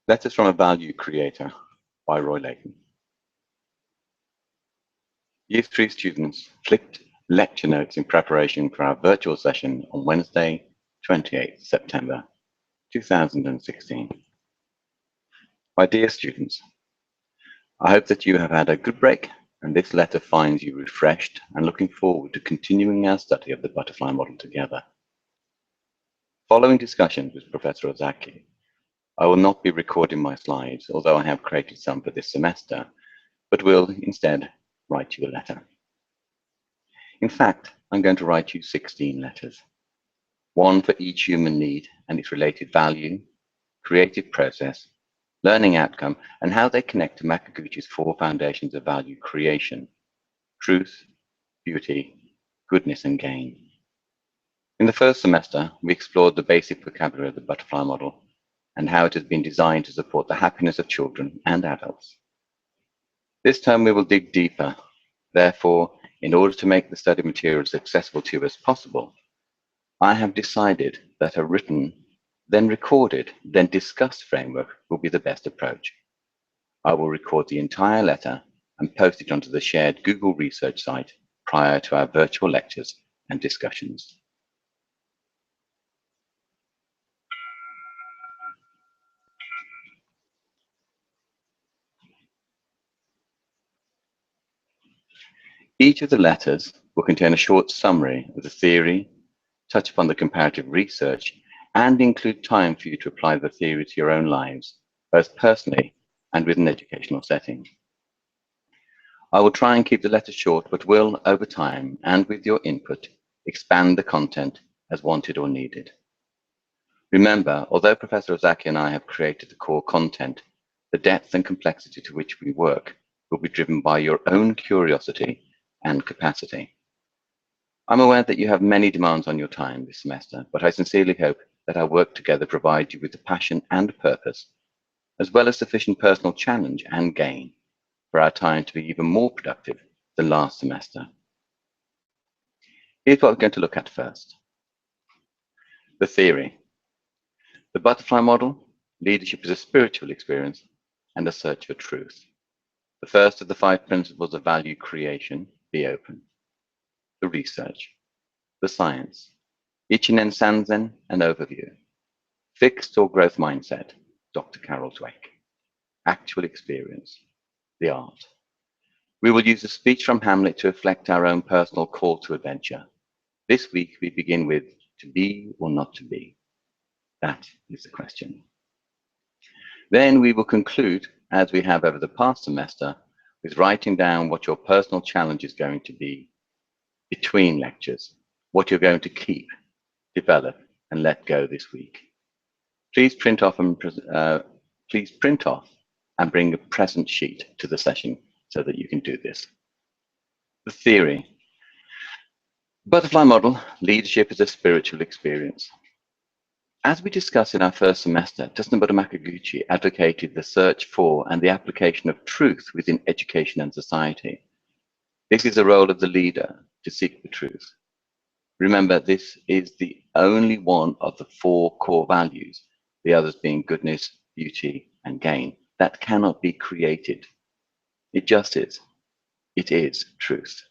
Letters from a Value Creator by Roy Leighton. Year 3 students flicked lecture notes in preparation for our virtual session on Wednesday, 28th September 2016. My dear students, I hope that you have had a good break and this letter finds you refreshed and looking forward to continuing our study of the butterfly model together. Following discussions with Professor Ozaki, I will not be recording my slides, although I have created some for this semester, but will instead write you a letter. In fact, I'm going to write you 16 letters, one for each human need and its related value, creative process, learning outcome, and how they connect to Makaguchi's 4 foundations of value creation: truth, beauty, goodness, and gain. In the first semester, we explored the basic vocabulary of the butterfly model and how it has been designed to support the happiness of children and adults. This term we will dig deeper. Therefore, in order to make the study material as accessible to you as possible, I have decided that a written, then recorded, then discussed framework will be the best approach. I will record the entire letter and post it onto the shared Google Research site prior to our virtual lectures and discussions. Each of the letters will contain a short summary of the theory, touch upon the comparative research, and include time for you to apply the theory to your own lives, both personally and within an educational setting. I will try and keep the letter short, but will, over time, and with your input, expand the content as wanted or needed. Remember, although Professor Ozaki and I have created the core content, the depth and complexity to which we work will be driven by your own curiosity and capacity. I'm aware that you have many demands on your time this semester, but I sincerely hope that our work together provides you with the passion and purpose, as well as sufficient personal challenge and gain for our time to be even more productive than last semester. Here's what we're going to look at first. The theory. The butterfly model, leadership is a spiritual experience and a search for truth. The first of the 5 principles of value creation, be open. The research. The science. Ichinen Sanzen, an overview. Fixed or growth mindset, Dr. Carol Dweck. Actual experience, the art. We will use a speech from Hamlet to reflect our own personal call to adventure. This week we begin with to be or not to be. That is the question. Then we will conclude, as we have over the past semester, with writing down what your personal challenge is going to be between lectures, what you're going to keep, develop, and let go this week. Please print off and bring a present sheet to the session so that you can do this. The theory. Butterfly model, leadership is a spiritual experience. As we discussed in our first semester, Tsuneboda Makaguchi advocated the search for and the application of truth within education and society. This is the role of the leader, to seek the truth. Remember, this is the only one of the 4 core values, the others being goodness, beauty, and gain, that cannot be created. It just is. It is truth.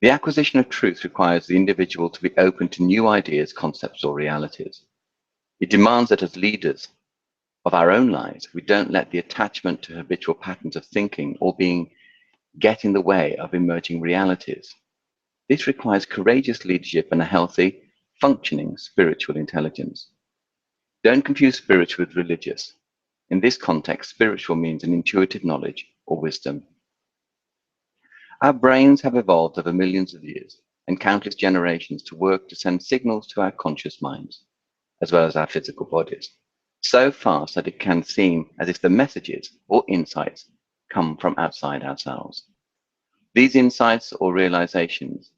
The acquisition of truth requires the individual to be open to new ideas, concepts, or realities. It demands that as leaders of our own lives, we don't let the attachment to habitual patterns of thinking or being get in the way of emerging realities. This requires courageous leadership and a healthy, functioning spiritual intelligence. Don't confuse spiritual with religious. In this context, spiritual means an intuitive knowledge or wisdom. Our brains have evolved over millions of years and countless generations to work to send signals to our conscious minds, as well as our physical bodies, so fast that it can seem as if the messages or insights come from outside ourselves. These insights or realizations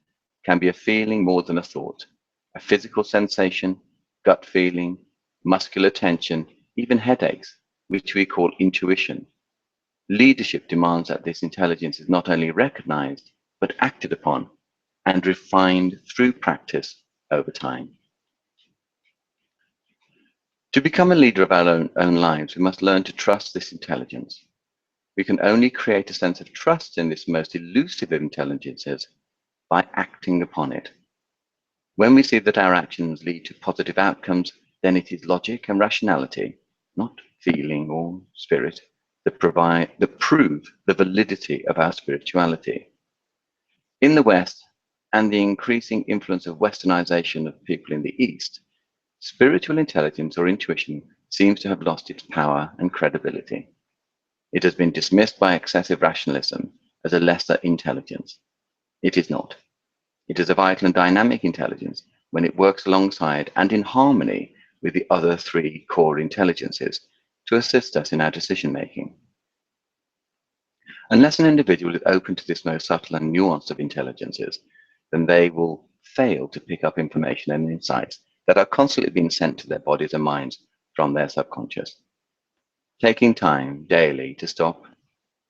can be a feeling more than a thought, a physical sensation, gut feeling, muscular tension, even headaches, which we call intuition. Leadership demands that this intelligence is not only recognized, but acted upon and refined through practice over time. To become a leader of our own lives, we must learn to trust this intelligence. We can only create a sense of trust in this most elusive of intelligences by acting upon it. When we see that our actions lead to positive outcomes, then it is logic and rationality, not feeling or spirit, that prove the validity of our spirituality. In the West, and the increasing influence of westernization of people in the East, spiritual intelligence or intuition seems to have lost its power and credibility. It has been dismissed by excessive rationalism as a lesser intelligence. It is not. It is a vital and dynamic intelligence when it works alongside and in harmony with the other three core intelligences to assist us in our decision making. Unless an individual is open to this most subtle and nuanced of intelligences, then they will fail to pick up information and insights that are constantly being sent to their bodies and minds from their subconscious. Taking time daily to stop,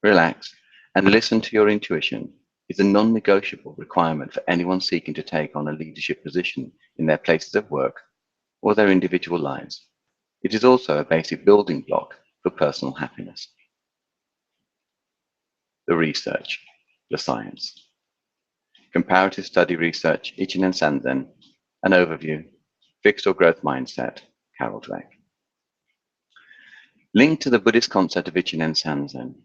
relax, and listen to your intuition is a non-negotiable requirement for anyone seeking to take on a leadership position in their places of work or their individual lives. It is also a basic building block for personal happiness. The research, the science. Comparative study research, Ichinen Sanzen, an overview, fixed or growth mindset, Carol Dweck. Linked to the Buddhist concept of Ichinen Sanzen.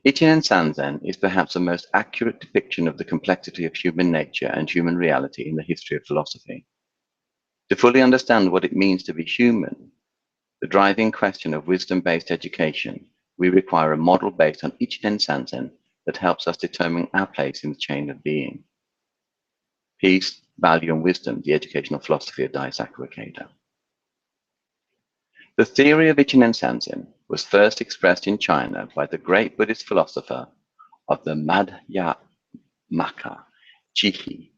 Ichinen Sanzen is perhaps the most accurate depiction of the complexity of human nature and human reality in the history of philosophy. To fully understand what it means to be human, the driving question of wisdom-based education, we require a model based on Ichinen Sanzen that helps us determine our place in the chain of being. Peace, Value and Wisdom, the Educational Philosophy of Daisaku Ikeda. The theory of Ichinen Sanzen was first expressed in China by the great Buddhist philosopher of the Madhyamaka, Jihi,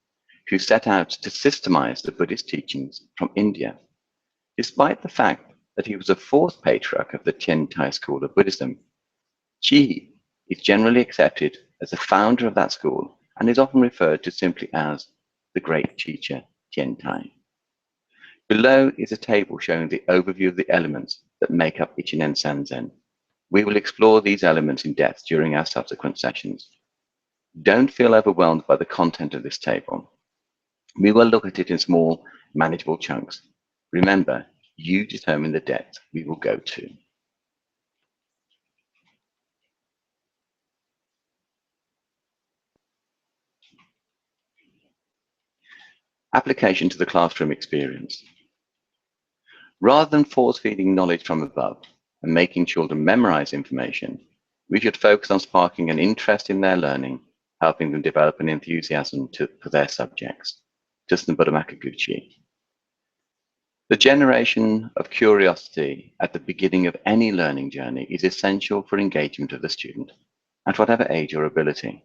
who set out to systemize the Buddhist teachings from India. Despite the fact that he was a fourth patriarch of the Tiantai school of Buddhism, Jihi is generally accepted as the founder of that school and is often referred to simply as the great teacher Tiantai. Below is a table showing the overview of the elements that make up Ichinen Sanzen. We will explore these elements in depth during our subsequent sessions. Don't feel overwhelmed by the content of this table. We will look at it in small, manageable chunks. Remember, you determine the depth we will go to. Application to the classroom experience. Rather than force-feeding knowledge from above and making children memorize information, we should focus on sparking an interest in their learning, helping them develop an enthusiasm for their subjects. Tsunobuda Makaguchi. The generation of curiosity at the beginning of any learning journey is essential for engagement of the student, at whatever age or ability.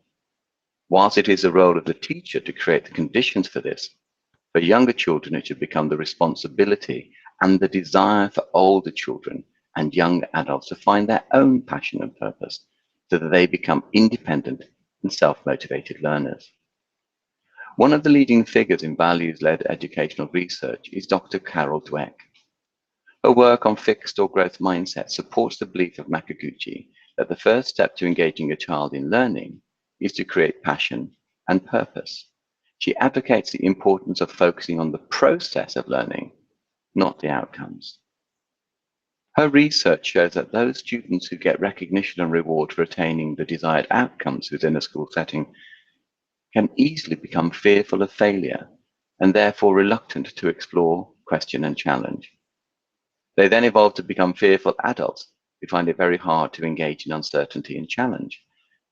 Whilst it is the role of the teacher to create the conditions for this, for younger children it should become the responsibility and the desire for older children and young adults to find their own passion and purpose so that they become independent and self-motivated learners. One of the leading figures in values-led educational research is Dr. Carol Dweck. Her work on fixed or growth mindset supports the belief of Makaguchi that the first step to engaging a child in learning is to create passion and purpose. She advocates the importance of focusing on the process of learning, not the outcomes. Her research shows that those students who get recognition and reward for attaining the desired outcomes within a school setting can easily become fearful of failure and therefore reluctant to explore, question, and challenge. They then evolve to become fearful adults who find it very hard to engage in uncertainty and challenge.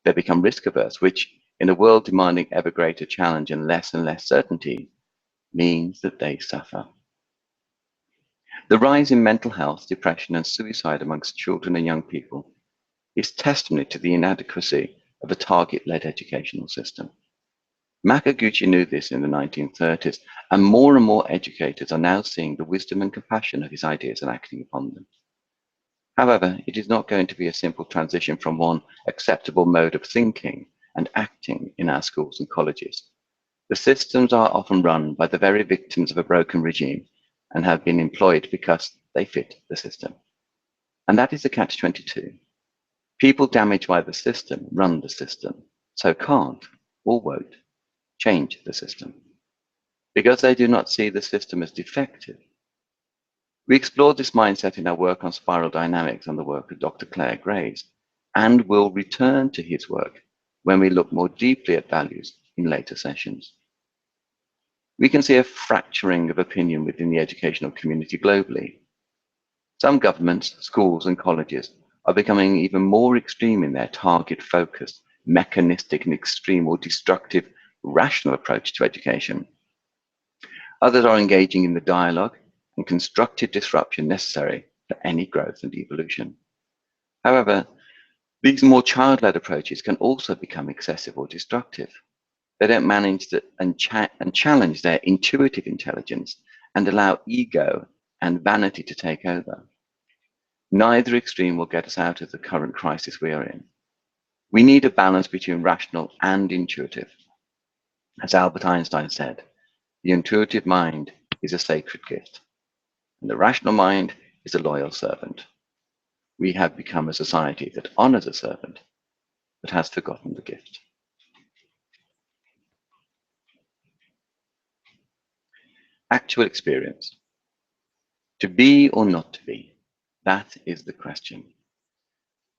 They become risk averse, which, in a world demanding ever greater challenge and less certainty, means that they suffer. The rise in mental health, depression, and suicide amongst children and young people is testimony to the inadequacy of a target-led educational system. Makaguchi knew this in the 1930s, and more educators are now seeing the wisdom and compassion of his ideas and acting upon them. However, it is not going to be a simple transition from one acceptable mode of thinking and acting in our schools and colleges. The systems are often run by the very victims of a broken regime and have been employed because they fit the system. And that is a catch-22. People damaged by the system run the system, so can't or won't change the system because they do not see the system as defective. We explored this mindset in our work on spiral dynamics and the work of Dr. Claire Graves, and will return to his work when we look more deeply at values in later sessions. We can see a fracturing of opinion within the educational community globally. Some governments, schools, and colleges are becoming even more extreme in their target-focused, mechanistic, and extreme or destructive rational approach to education. Others are engaging in the dialogue and constructive disruption necessary for any growth and evolution. However, these more child-led approaches can also become excessive or destructive. They don't manage and challenge their intuitive intelligence and allow ego and vanity to take over. Neither extreme will get us out of the current crisis we are in. We need a balance between rational and intuitive. As Albert Einstein said, the intuitive mind is a sacred gift, and the rational mind is a loyal servant. We have become a society that honors a servant, but has forgotten the gift. Actual experience. To be or not to be? That is the question.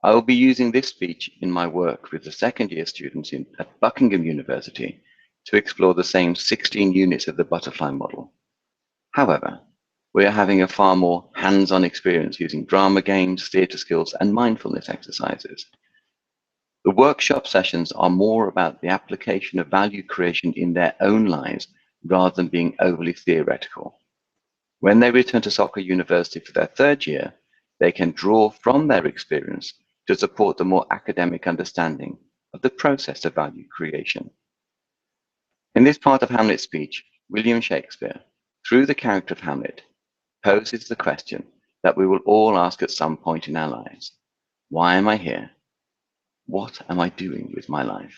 I will be using this speech in my work with the second-year students at Buckingham University to explore the same 16 units of the butterfly model. However, we are having a far more hands-on experience using drama games, theatre skills, and mindfulness exercises. The workshop sessions are more about the application of value creation in their own lives rather than being overly theoretical. When they return to Soka University for their third year, they can draw from their experience to support the more academic understanding of the process of value creation. In this part of Hamlet's speech, William Shakespeare, through the character of Hamlet, poses the question that we will all ask at some point in our lives. Why am I here? What am I doing with my life?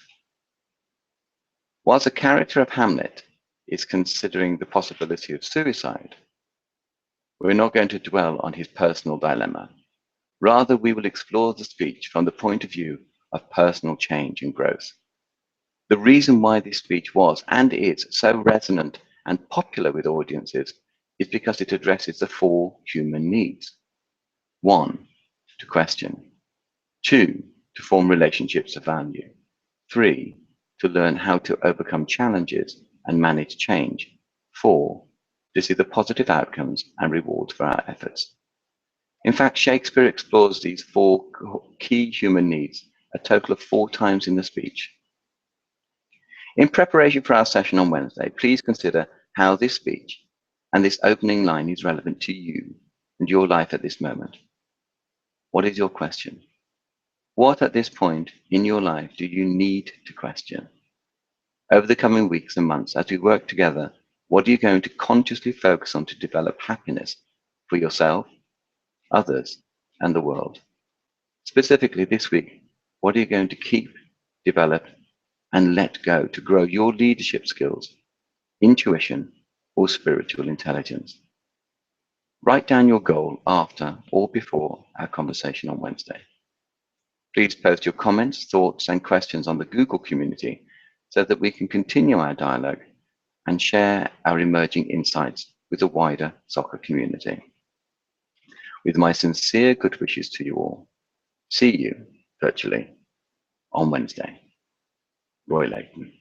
Whilst the character of Hamlet is considering the possibility of suicide, we're not going to dwell on his personal dilemma. Rather, we will explore the speech from the point of view of personal change and growth. The reason why this speech was and is so resonant and popular with audiences is because it addresses the 4 human needs. 1, to question. 2, to form relationships of value. 3, to learn how to overcome challenges and manage change. 4, to see the positive outcomes and rewards for our efforts. In fact, Shakespeare explores these 4 key human needs a total of 4 times in the speech. In preparation for our session on Wednesday, please consider how this speech and this opening line is relevant to you and your life at this moment. What is your question? What at this point in your life do you need to question? Over the coming weeks and months, as we work together, what are you going to consciously focus on to develop happiness for yourself, others, and the world? Specifically this week, what are you going to keep, develop, and let go to grow your leadership skills, intuition, or spiritual intelligence? Write down your goal after or before our conversation on Wednesday. Please post your comments, thoughts, and questions on the Google community so that we can continue our dialogue and share our emerging insights with the wider Soka community. With my sincere good wishes to you all, see you virtually on Wednesday. Roy Leighton.